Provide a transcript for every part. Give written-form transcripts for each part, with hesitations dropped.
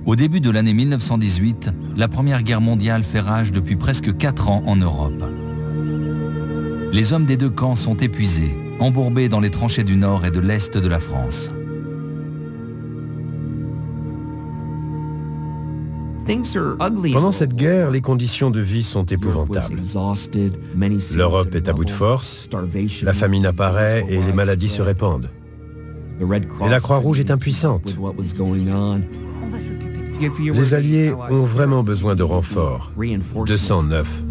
Au début de l'année 1918, la Première Guerre mondiale fait rage depuis presque 4 ans en Europe. Les hommes des deux camps sont épuisés, embourbés dans les tranchées du nord et de l'est de la France. Pendant cette guerre, les conditions de vie sont épouvantables. L'Europe est à bout de force, la famine apparaît et les maladies se répandent. Et la Croix-Rouge est impuissante. Les Alliés ont vraiment besoin de renforts, de sang neuf.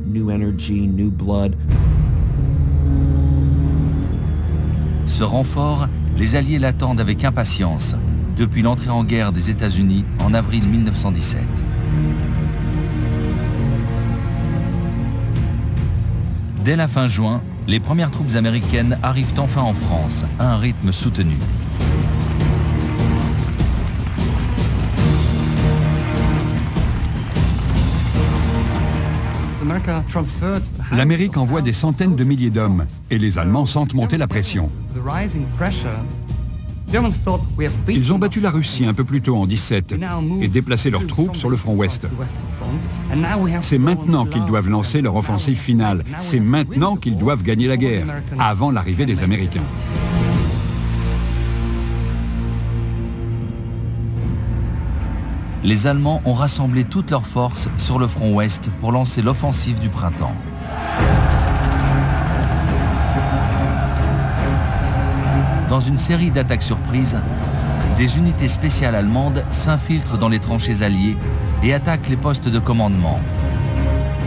Ce renfort, les Alliés l'attendent avec impatience, depuis l'entrée en guerre des États-Unis en avril 1917. Dès la fin juin, les premières troupes américaines arrivent enfin en France, à un rythme soutenu. L'Amérique envoie des centaines de milliers d'hommes et les Allemands sentent monter la pression. Ils ont battu la Russie un peu plus tôt en 17 et déplacé leurs troupes sur le front ouest. C'est maintenant qu'ils doivent lancer leur offensive finale. C'est maintenant qu'ils doivent gagner la guerre, avant l'arrivée des Américains. Les Allemands ont rassemblé toutes leurs forces sur le front ouest pour lancer l'offensive du printemps. Dans une série d'attaques surprises, des unités spéciales allemandes s'infiltrent dans les tranchées alliées et attaquent les postes de commandement,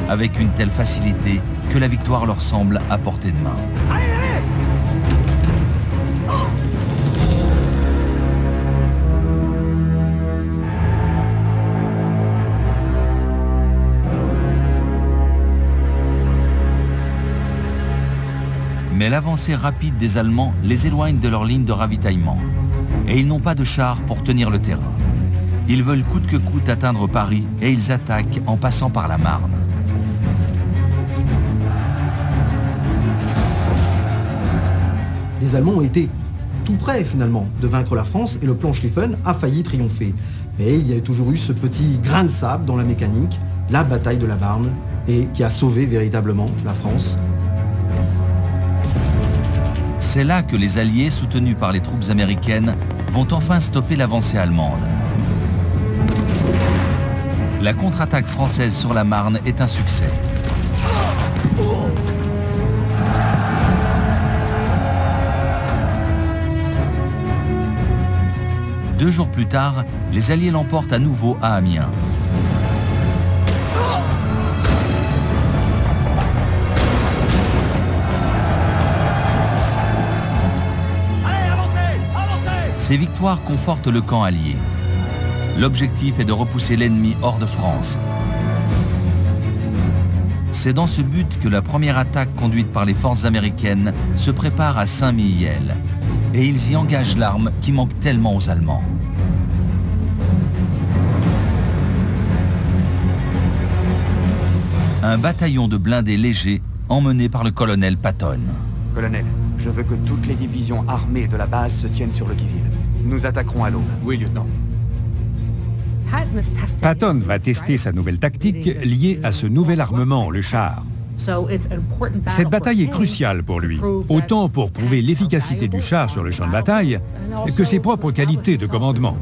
avec une telle facilité que la victoire leur semble à portée de main. Mais l'avancée rapide des Allemands les éloigne de leur ligne de ravitaillement. Et ils n'ont pas de chars pour tenir le terrain. Ils veulent coûte que coûte atteindre Paris et ils attaquent en passant par la Marne. Les Allemands ont été tout près finalement de vaincre la France et le plan Schlieffen a failli triompher. Mais il y a toujours eu ce petit grain de sable dans la mécanique, la bataille de la Marne, et qui a sauvé véritablement la France. C'est là que les Alliés, soutenus par les troupes américaines, vont enfin stopper l'avancée allemande. La contre-attaque française sur la Marne est un succès. Deux jours plus tard, les Alliés l'emportent à nouveau à Amiens. Ces victoires confortent le camp allié. L'objectif est de repousser l'ennemi hors de France. C'est dans ce but que la première attaque conduite par les forces américaines se prépare à Saint-Mihiel. Et ils y engagent l'arme qui manque tellement aux Allemands. Un bataillon de blindés légers emmené par le colonel Patton. Colonel, je veux que toutes les divisions armées de la base se tiennent sur le qui-vive. Nous attaquerons à l'aube. Oui, lieutenant. Patton va tester sa nouvelle tactique liée à ce nouvel armement, le char. Cette bataille est cruciale pour lui, autant pour prouver l'efficacité du char sur le champ de bataille que ses propres qualités de commandement.